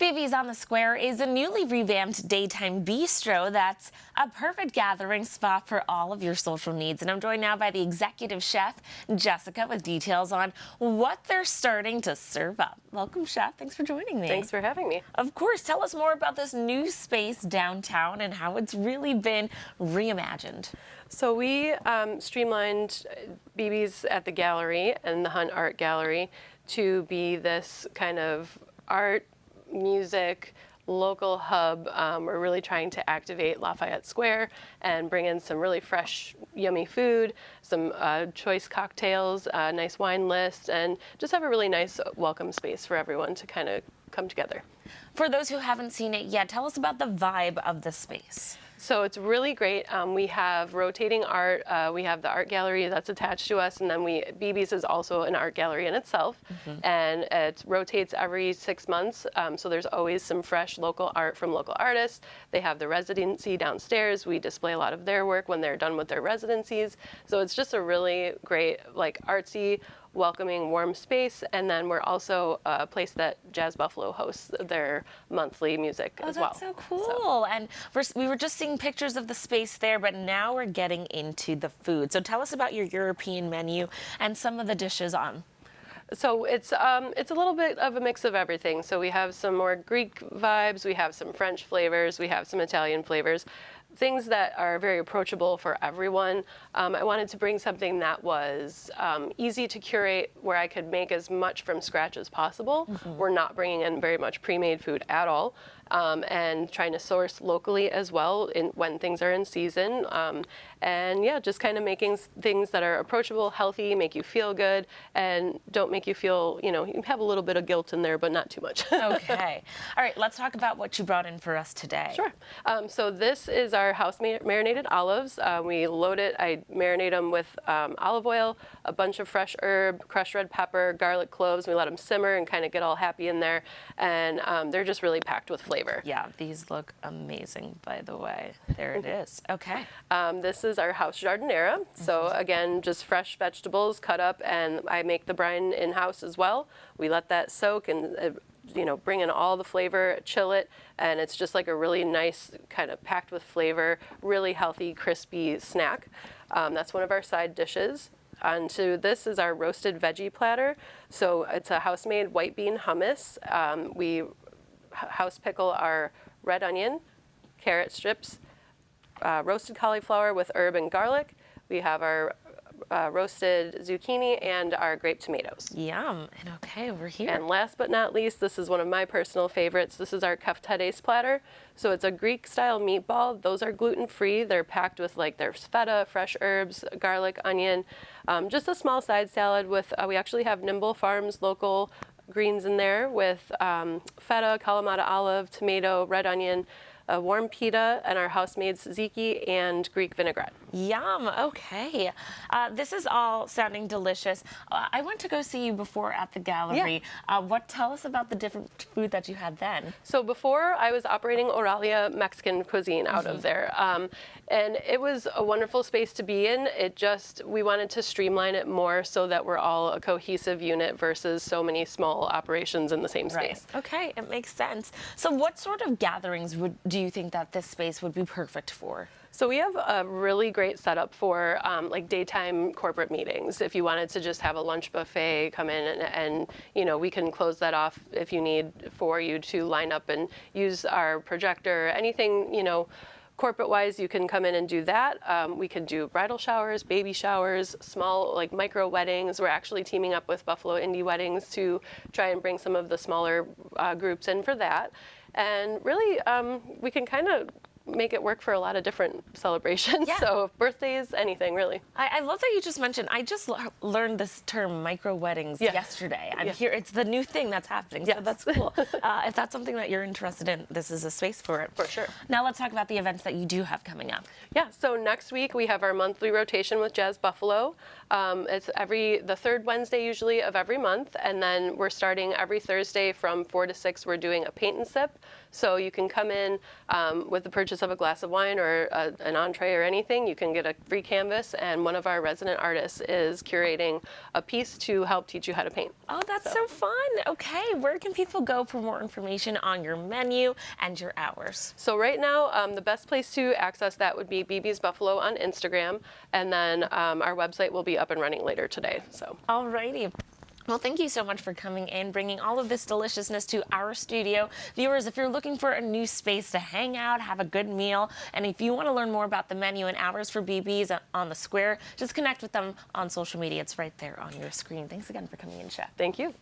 Beebe's on the Square is a newly revamped daytime bistro that's a perfect gathering spot for all of your social needs. And I'm joined now by the executive chef, Jessica, with details on what they're starting to serve up. Welcome, Chef. Thanks for joining me. Thanks for having me. Of course. Tell us more about this new space downtown and how it's really been reimagined. So we streamlined Beebe's at the gallery and the Hunt Art Gallery to be this kind of art, music, local hub. We're really trying to activate Lafayette Square and bring in some really fresh, yummy food, some choice cocktails, a nice wine list, and just have a really nice welcome space for everyone to kind of come together. For those who haven't seen it yet, tell us about the vibe of the space. So it's really great. We have rotating art. We have the art gallery that's attached to us, and then Beebe's is also an art gallery in itself, and it rotates every 6 months. So there's always some fresh local art from local artists. They have the residency downstairs. We display a lot of their work when they're done with their residencies. So it's just a really great, like, artsy, welcoming, warm space. And then we're also a place that Jazz Buffalo hosts their monthly music as well. Oh, that's so cool. And we were just seeing pictures of the space there, but now we're getting into the food. So tell us about your European menu and some of the dishes on. So it's a little bit of a mix of everything. So we have some more Greek vibes, we have some French flavors, we have some Italian flavors, things that are very approachable for everyone. I wanted to bring something that was easy to curate, where I could make as much from scratch as possible. We're not bringing in very much pre-made food at all, and trying to source locally as well when things are in season. And yeah, just kind of making things that are approachable, healthy, make you feel good, and don't make you feel, you have a little bit of guilt in there, but not too much. Okay. All right, let's talk about what you brought in for us today. Sure. So this is our house marinated olives. We load it, I marinate them with olive oil, a bunch of fresh herb, crushed red pepper, garlic cloves. We let them simmer and kind of get all happy in there. And they're just really packed with flavor. Yeah, these look amazing, by the way. There it is. Okay. This is our house jardinera. So again, just fresh vegetables cut up, and I make the brine in-house as well. We let that soak and bring in all the flavor, chill it, and it's just like a really nice, kind of packed with flavor, really healthy, crispy snack. That's one of our side dishes. Onto this is our roasted veggie platter. So it's a house-made white bean hummus. We house pickle our red onion, carrot strips, roasted cauliflower with herb and garlic. We have our roasted zucchini and our grape tomatoes. Yum. And okay, we're here. And last but not least, this is one of my personal favorites. This is our keftedes platter. So it's a Greek-style meatball. Those are gluten-free. They're packed with, like, there's feta, fresh herbs, garlic, onion. Just a small side salad with, we actually have Nimble Farms local greens in there with feta, Kalamata olive, tomato, red onion, a warm pita, and our house-made tzatziki and Greek vinaigrette. Yum. Okay. This is all sounding delicious. I went to go see you before at the gallery. Yeah. Tell us about the different food that you had then. So before, I was operating Oralia Mexican cuisine out of there. And it was a wonderful space to be in. We wanted to streamline it more so that we're all a cohesive unit versus so many small operations in the same space. Right. Okay, it makes sense. So what sort of gatherings do you think that this space would be perfect for? So we have a really great setup for like daytime corporate meetings. If you wanted to just have a lunch buffet, come in and we can close that off if you need for you to line up and use our projector. Anything, corporate-wise, you can come in and do that. We can do bridal showers, baby showers, small, like, micro weddings. We're actually teaming up with Buffalo Indie Weddings to try and bring some of the smaller groups in for that. And really, we can kind of make it work for a lot of different celebrations. Yeah. So birthdays, anything really. I love that you just mentioned, I just learned this term, micro weddings, yesterday. I'm here, it's the new thing that's happening, so that's cool. If that's something that you're interested in, this is a space for it. For sure. Now let's talk about the events that you do have coming up. Yeah, so next week we have our monthly rotation with Jazz Buffalo. It's the third Wednesday usually of every month, and then we're starting every Thursday from 4 to 6. We're doing a paint and sip, so you can come in with the purchase purchase of a glass of wine or an entree or anything, you can get a free canvas, and one of our resident artists is curating a piece to help teach you how to paint. Oh, that's so fun. Okay, where can people go for more information on your menu and your hours? So right now, the best place to access that would be Beebe's Buffalo on Instagram, and then our website will be up and running later today. So. Alrighty. Well, thank you so much for coming in, bringing all of this deliciousness to our studio. Viewers, if you're looking for a new space to hang out, have a good meal, and if you want to learn more about the menu and hours for Beebe's on the Square, just connect with them on social media. It's right there on your screen. Thanks again for coming in, Chef. Thank you.